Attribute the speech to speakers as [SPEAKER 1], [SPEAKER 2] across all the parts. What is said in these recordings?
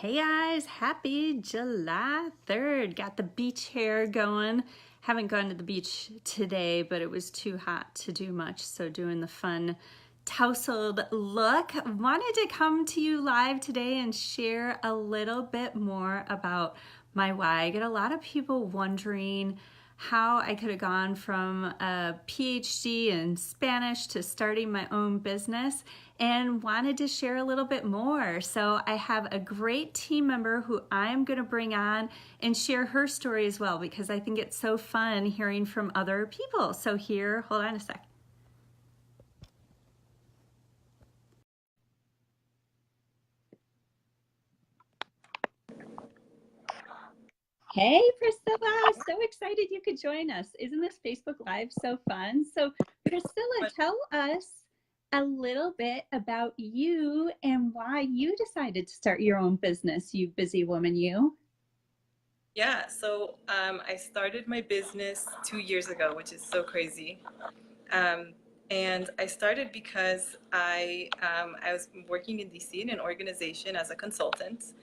[SPEAKER 1] Hey guys, happy July 3rd. Got the beach hair going. Haven't gone to the beach today, but it was too hot to do much, so doing the fun tousled look. Wanted to come to you live today and share a little bit more about my why. I get a lot of people wondering how I could have gone from a PhD in Spanish to starting my own business and wanted to share a little bit more. So I have a great team member who I'm going to bring on and share her story as well, because I think it's so fun hearing from other people. So here, hold on a sec. Hey Priscilla, so excited you could join us. Isn't this Facebook Live so fun? So Priscilla, tell us a little bit about you and why you decided to start your own business, you busy woman, you.
[SPEAKER 2] I started my business 2 years ago, which is so crazy. Um, and I started because I was working in DC in an organization as a consultant,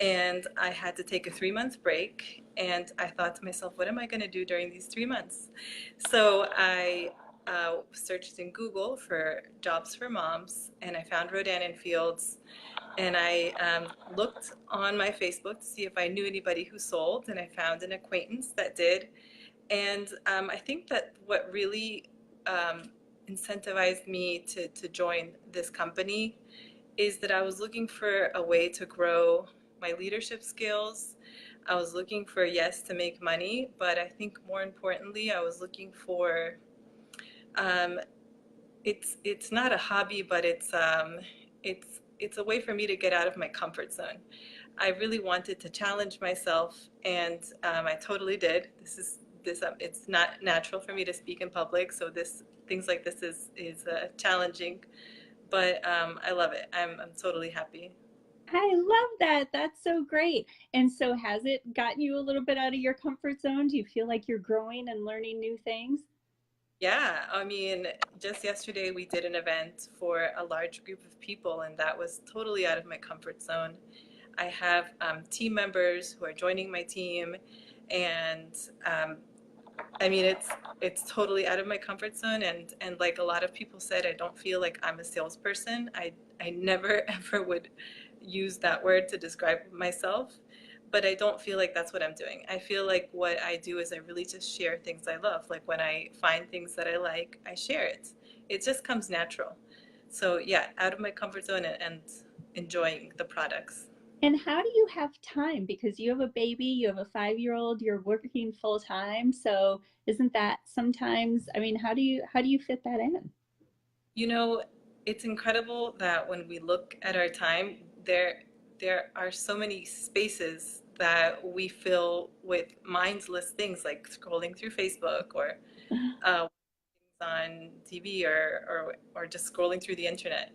[SPEAKER 2] and I had to take a 3 month break. And I thought to myself, what am I going to do during these 3 months? So I searched in Google for jobs for moms, and I found Rodan and Fields, and I looked on my Facebook to see if I knew anybody who sold, and I found an acquaintance that did. And I think that what really um, incentivized me to join this company is that I was looking for a way to grow my leadership skills. I was looking for, yes, to make money, but I think more importantly, I was looking for um, it's not a hobby, but it's a way for me to get out of my comfort zone. I really wanted to challenge myself, and I totally did. It's not natural for me to speak in public, so this things like this is challenging, but I love it. I'm totally happy.
[SPEAKER 1] I love that. That's so great. And so has it gotten you a little bit out of your comfort zone? Do you feel like you're growing and learning new things?
[SPEAKER 2] Yeah, I mean, just yesterday we did an event for a large group of people, and that was totally out of my comfort zone. I have team members who are joining my team, and um, I mean, it's totally out of my comfort zone, and like a lot of people said, I don't feel like I'm a salesperson. I never ever would use that word to describe myself, but I don't feel like that's what I'm doing. I feel like what I do is I really just share things I love. Like when I find things that I like, I share it. It just comes natural. So yeah, out of my comfort zone and enjoying the products.
[SPEAKER 1] And how do you have time? Because you have a baby, you have a 5-year-old, you're working full time. So isn't that sometimes, I mean, how do you fit that in?
[SPEAKER 2] You know, it's incredible that when we look at our time, there are so many spaces that we fill with mindless things like scrolling through Facebook or uh, on TV or just scrolling through the internet.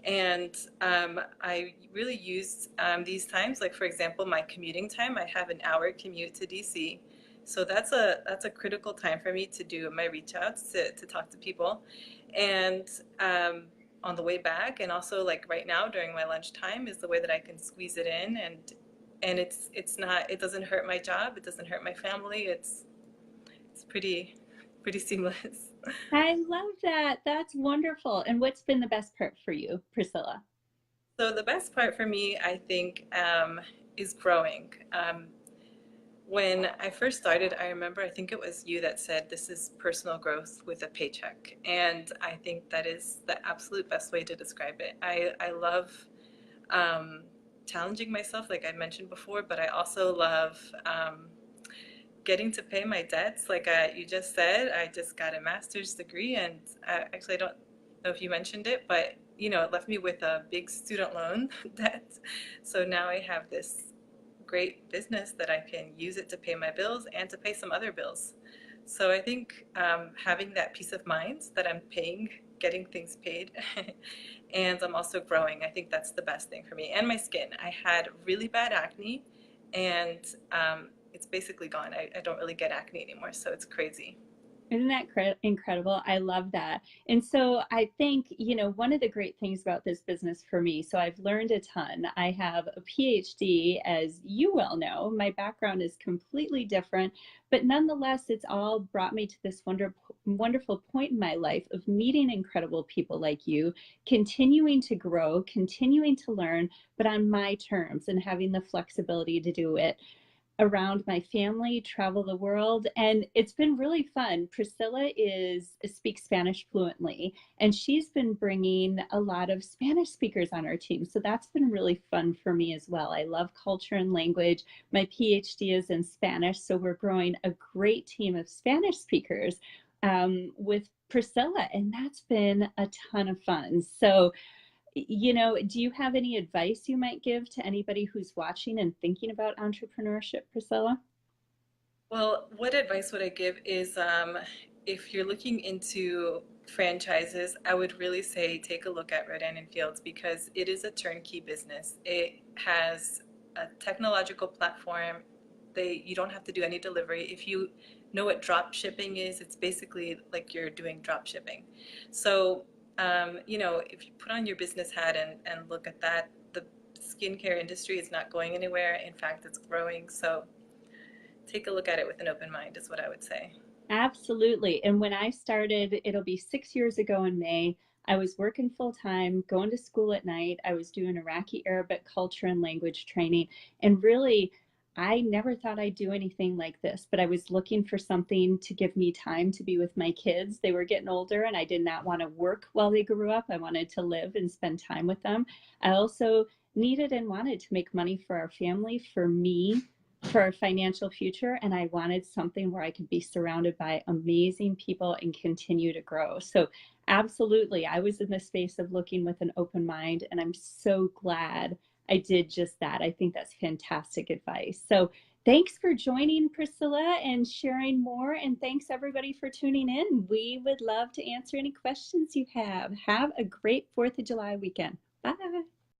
[SPEAKER 2] And I really used these times, like for example, my commuting time. I have an hour commute to DC, so that's a critical time for me to do my reach outs to talk to people, and on the way back, and also like right now during my lunchtime is the way that I can squeeze it in, and it's not, it doesn't hurt my job, it doesn't hurt my family. It's pretty seamless.
[SPEAKER 1] I love that. That's wonderful. And what's been the best part for you, Priscilla?
[SPEAKER 2] So the best part for me, I think, is growing. When I first started, I remember, I think it was you that said this is personal growth with a paycheck. And I think that is the absolute best way to describe it. I love um, challenging myself, like I mentioned before, but I also love getting to pay my debts. Like you just said, I just got a master's degree, and actually, I don't know if you mentioned it, but it left me with a big student loan debt. So now I have this great business that I can use it to pay my bills and to pay some other bills. So I think having that peace of mind that I'm paying, getting things paid, and I'm also growing, I think that's the best thing for me. And my skin. I had really bad acne, and it's basically gone. I don't really get acne anymore, so it's crazy.
[SPEAKER 1] Isn't that incredible? I love that. And so I think, one of the great things about this business for me, so I've learned a ton. I have a PhD, as you well know. My background is completely different, but nonetheless, it's all brought me to this wonderful point in my life of meeting incredible people like you, continuing to grow, continuing to learn, but on my terms and having the flexibility to do it around my family, travel the world, and it's been really fun. Priscilla is speaks Spanish fluently, and she's been bringing a lot of Spanish speakers on our team. So that's been really fun for me as well. I love culture and language. My PhD is in Spanish, so we're growing a great team of Spanish speakers with Priscilla, and that's been a ton of fun. So do you have any advice you might give to anybody who's watching and thinking about entrepreneurship, Priscilla?
[SPEAKER 2] Well, what advice would I give is if you're looking into franchises, I would really say take a look at Red Onion Fields because it is a turnkey business. It has a technological platform. You don't have to do any delivery. If you know what drop shipping is, it's basically like you're doing drop shipping. So, if you put on your business hat and look at that, the skincare industry is not going anywhere. In fact, it's growing. So take a look at it with an open mind is what I would say.
[SPEAKER 1] Absolutely. And when I started, it'll be 6 years ago in May. I was working full time, going to school at night. I was doing Iraqi Arabic culture and language training. And really, I never thought I'd do anything like this, but I was looking for something to give me time to be with my kids. They were getting older, and I did not want to work while they grew up. I wanted to live and spend time with them. I also needed and wanted to make money for our family, for me, for a financial future, and I wanted something where I could be surrounded by amazing people and continue to grow. So absolutely, I was in the space of looking with an open mind, and I'm so glad I did just that. I think that's fantastic advice. So thanks for joining, Priscilla, and sharing more, and thanks everybody for tuning in. We would love to answer any questions you have. Have a great 4th of July weekend. Bye.